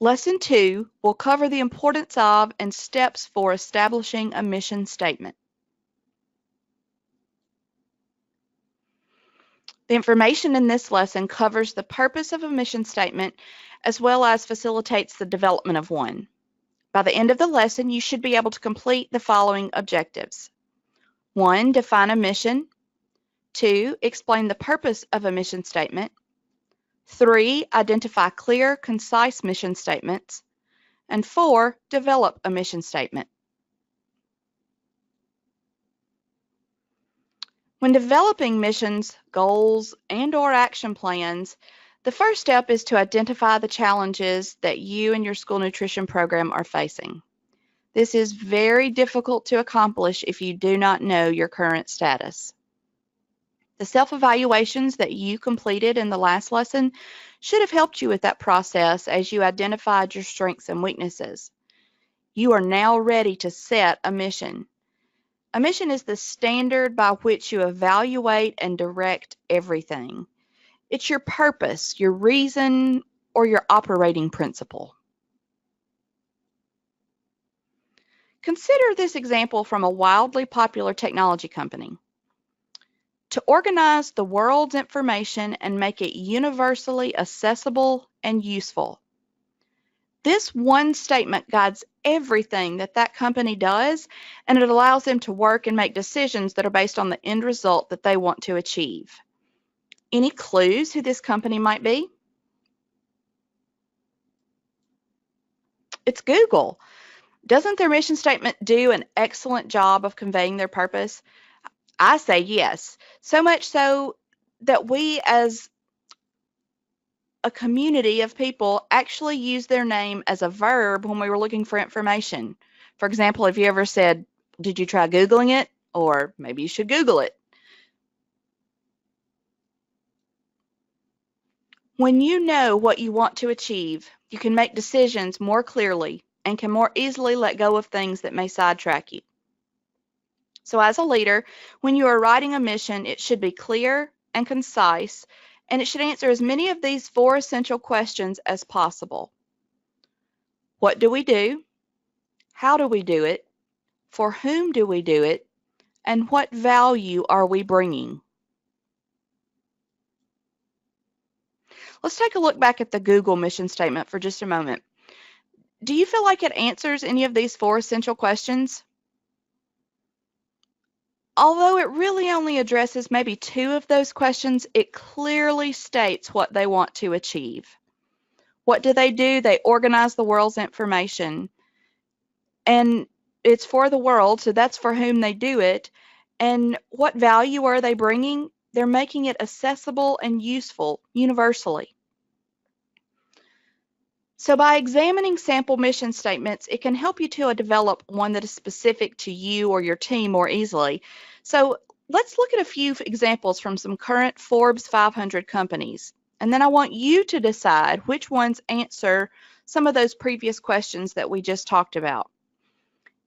Lesson 2 will cover the importance of and steps for establishing a mission statement. The information in this lesson covers the purpose of a mission statement as well as facilitates the development of one. By the end of the lesson, you should be able to complete the following objectives. 1. Define a mission. 2. Explain the purpose of a mission statement. 3. Identify clear, concise mission statements. And 4. Develop a mission statement. When developing missions, goals, and/or action plans, the first step is to identify the challenges that you and your school nutrition program are facing. This is very difficult to accomplish if you do not know your current status. The self-evaluations that you completed in the last lesson should have helped you with that process as you identified your strengths and weaknesses. You are now ready to set a mission. A mission is the standard by which you evaluate and direct everything. It's your purpose, your reason, or your operating principle. Consider this example from a wildly popular technology company. To organize the world's information and make it universally accessible and useful. This one statement guides everything that company does, and it allows them to work and make decisions that are based on the end result that they want to achieve. Any clues who this company might be? It's Google. Doesn't their mission statement do an excellent job of conveying their purpose? I say yes, so much so that we as a community of people actually use their name as a verb when we were looking for information. For example, have you ever said, did you try Googling it? Or maybe you should Google it. When you know what you want to achieve, you can make decisions more clearly and can more easily let go of things that may sidetrack you. So as a leader, when you are writing a mission, it should be clear and concise, and it should answer as many of these 4 essential questions as possible. What do we do? How do we do it? For whom do we do it? And what value are we bringing? Let's take a look back at the Google mission statement for just a moment. Do you feel like it answers any of these 4 essential questions? Although it really only addresses maybe 2 of those questions, it clearly states what they want to achieve. What do? They organize the world's information. And it's for the world, so that's for whom they do it. And what value are they bringing? They're making it accessible and useful universally. So by examining sample mission statements, it can help you to develop one that is specific to you or your team more easily. So let's look at a few examples from some current Forbes 500 companies. And then I want you to decide which ones answer some of those previous questions that we just talked about.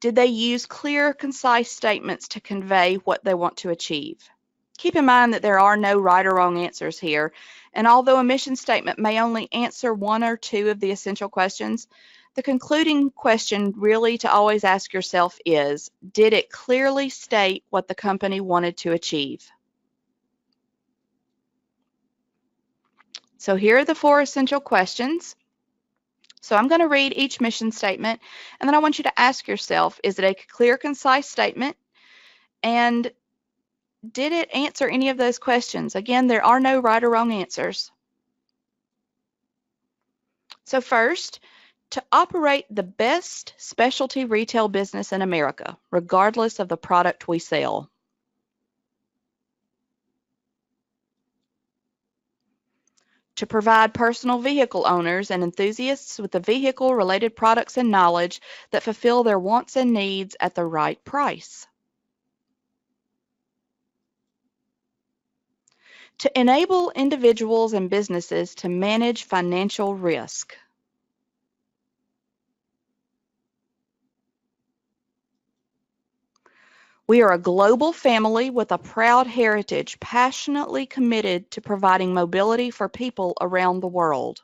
Did they use clear, concise statements to convey what they want to achieve? Keep in mind that there are no right or wrong answers here, and although a mission statement may only answer 1 or 2 of the essential questions, the concluding question really to always ask yourself is, did it clearly state what the company wanted to achieve? So here are the 4 essential questions. So I'm going to read each mission statement, and then I want you to ask yourself, is it a clear, concise statement? And did it answer any of those questions? Again, there are no right or wrong answers. So first, to operate the best specialty retail business in America, regardless of the product we sell. To provide personal vehicle owners and enthusiasts with the vehicle-related products and knowledge that fulfill their wants and needs at the right price. To enable individuals and businesses to manage financial risk. We are a global family with a proud heritage, passionately committed to providing mobility for people around the world.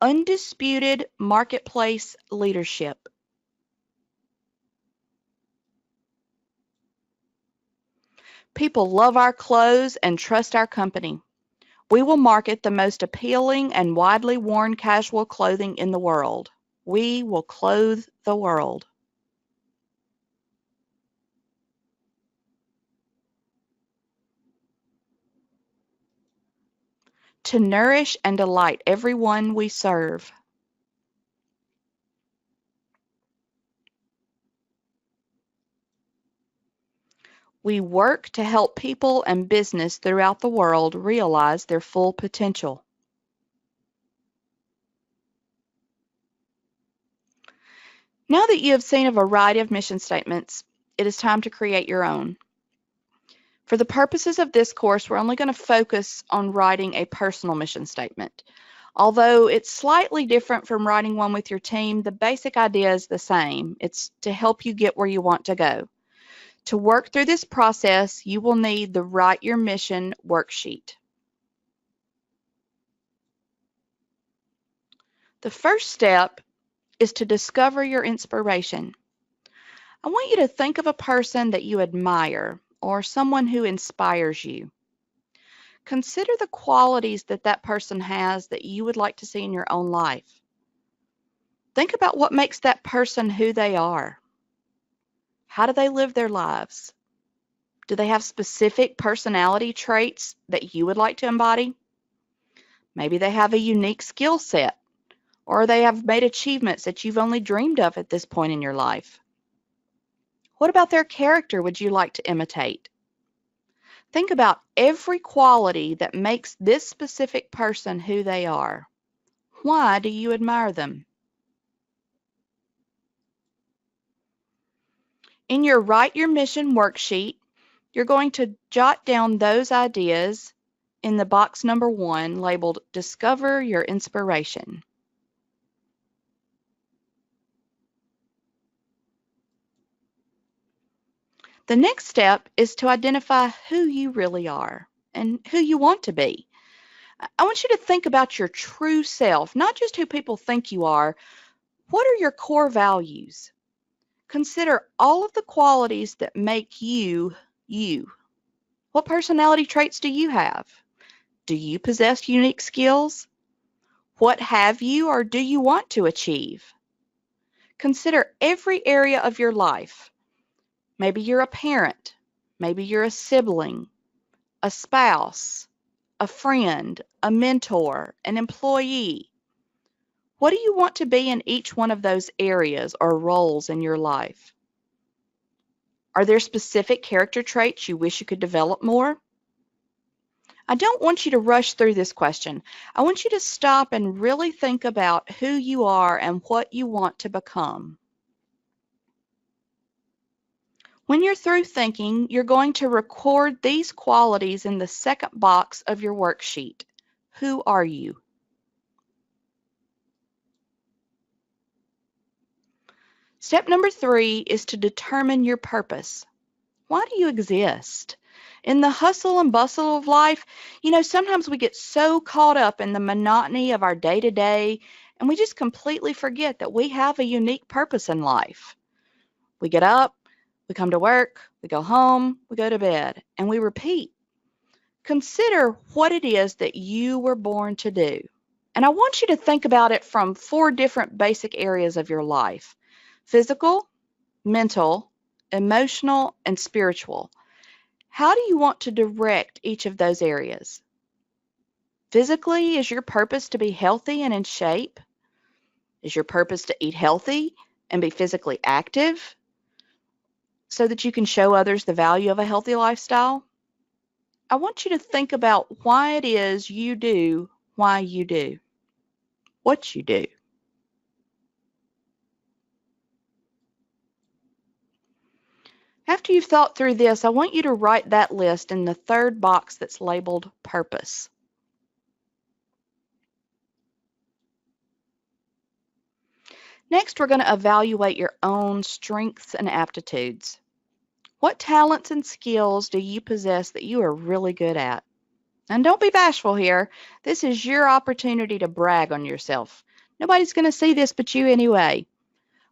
Undisputed marketplace leadership. People love our clothes and trust our company. We will market the most appealing and widely worn casual clothing in the world. We will clothe the world. To nourish and delight everyone we serve. We work to help people and business throughout the world realize their full potential. Now that you have seen a variety of mission statements, it is time to create your own. For the purposes of this course, we're only going to focus on writing a personal mission statement. Although it's slightly different from writing one with your team, the basic idea is the same. It's to help you get where you want to go. To work through this process, you will need the Write Your Mission worksheet. The first step is to discover your inspiration. I want you to think of a person that you admire or someone who inspires you. Consider the qualities that that person has that you would like to see in your own life. Think about what makes that person who they are. How do they live their lives? Do they have specific personality traits that you would like to embody? Maybe they have a unique skill set, or they have made achievements that you've only dreamed of at this point in your life. What about their character would you like to imitate? Think about every quality that makes this specific person who they are. Why do you admire them? In your Write Your Mission worksheet, you're going to jot down those ideas in the box number 1 labeled Discover Your Inspiration. The next step is to identify who you really are and who you want to be. I want you to think about your true self, not just who people think you are. What are your core values? Consider all of the qualities that make you, you. What personality traits do you have? Do you possess unique skills? What have you or do you want to achieve? Consider every area of your life. Maybe you're a parent. Maybe you're a sibling, a spouse, a friend, a mentor, an employee. What do you want to be in each one of those areas or roles in your life? Are there specific character traits you wish you could develop more? I don't want you to rush through this question. I want you to stop and really think about who you are and what you want to become. When you're through thinking, you're going to record these qualities in the second box of your worksheet. Who are you? Step number 3 is to determine your purpose. Why do you exist? In the hustle and bustle of life, sometimes we get so caught up in the monotony of our day-to-day, and we just completely forget that we have a unique purpose in life. We get up, we come to work, we go home, we go to bed, and we repeat. Consider what it is that you were born to do. And I want you to think about it from 4 different basic areas of your life: physical, mental, emotional, and spiritual. How do you want to direct each of those areas? Physically, is your purpose to be healthy and in shape? Is your purpose to eat healthy and be physically active so that you can show others the value of a healthy lifestyle? I want you to think about why it is you do why you do, what you do. After you've thought through this, I want you to write that list in the third box that's labeled Purpose. Next, we're going to evaluate your own strengths and aptitudes. What talents and skills do you possess that you are really good at? And don't be bashful here. This is your opportunity to brag on yourself. Nobody's going to see this but you anyway.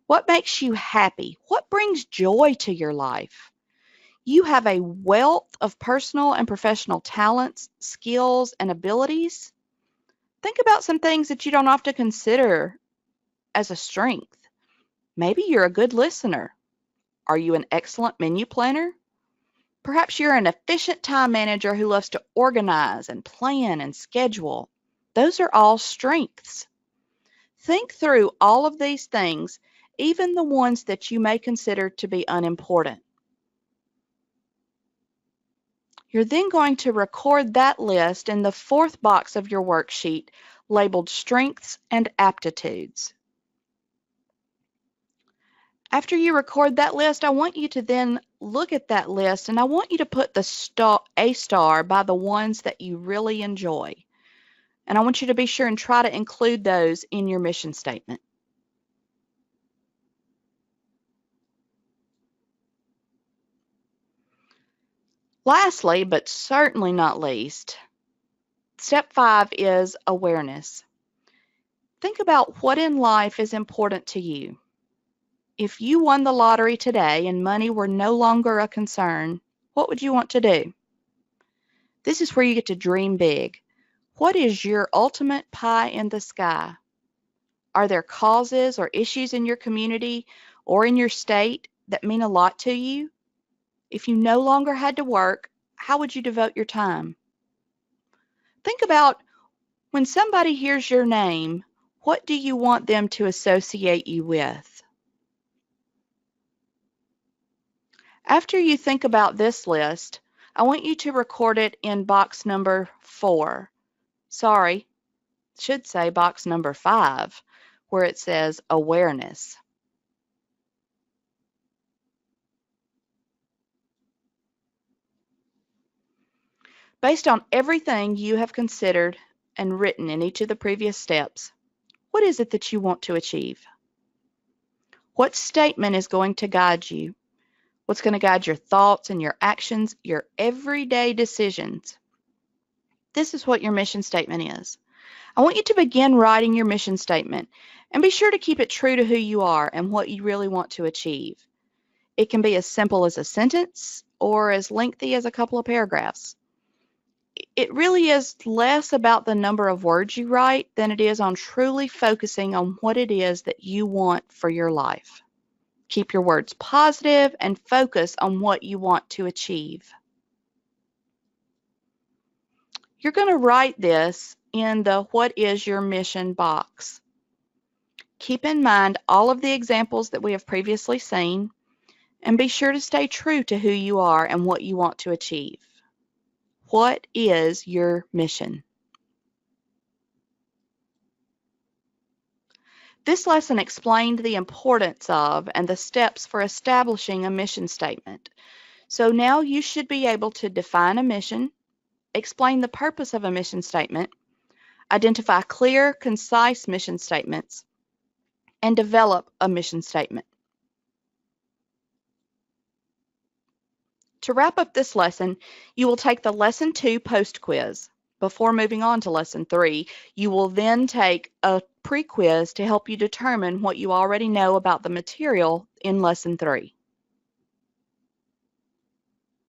What makes you happy? What brings joy to your life? You have a wealth of personal and professional talents, skills, and abilities. Think about some things that you don't often consider as a strength. Maybe you're a good listener. Are you an excellent menu planner? Perhaps you're an efficient time manager who loves to organize and plan and schedule. Those are all strengths. Think through all of these things, even the ones that you may consider to be unimportant. You're then going to record that list in the fourth box of your worksheet labeled Strengths and Aptitudes. After you record that list, I want you to then look at that list and I want you to put a star by the ones that you really enjoy. And I want you to be sure and try to include those in your mission statement. Lastly, but certainly not least, step 5 is awareness. Think about what in life is important to you. If you won the lottery today and money were no longer a concern, what would you want to do? This is where you get to dream big. What is your ultimate pie in the sky? Are there causes or issues in your community or in your state that mean a lot to you? If you no longer had to work, how would you devote your time? Think about when somebody hears your name, what do you want them to associate you with? After you think about this list, I want you to record it in box number 4. Sorry, should say box number 5, where it says awareness. Based on everything you have considered and written in each of the previous steps, what is it that you want to achieve? What statement is going to guide you? What's going to guide your thoughts and your actions, your everyday decisions? This is what your mission statement is. I want you to begin writing your mission statement and be sure to keep it true to who you are and what you really want to achieve. It can be as simple as a sentence or as lengthy as a couple of paragraphs. It really is less about the number of words you write than it is on truly focusing on what it is that you want for your life. Keep your words positive and focus on what you want to achieve. You're going to write this in the What is your mission box. Keep in mind all of the examples that we have previously seen and be sure to stay true to who you are and what you want to achieve. What is your mission? This lesson explained the importance of and the steps for establishing a mission statement. So now you should be able to define a mission, explain the purpose of a mission statement, identify clear, concise mission statements, and develop a mission statement. To wrap up this lesson, you will take the Lesson 2 post quiz. Before moving on to Lesson 3, you will then take a pre-quiz to help you determine what you already know about the material in Lesson 3.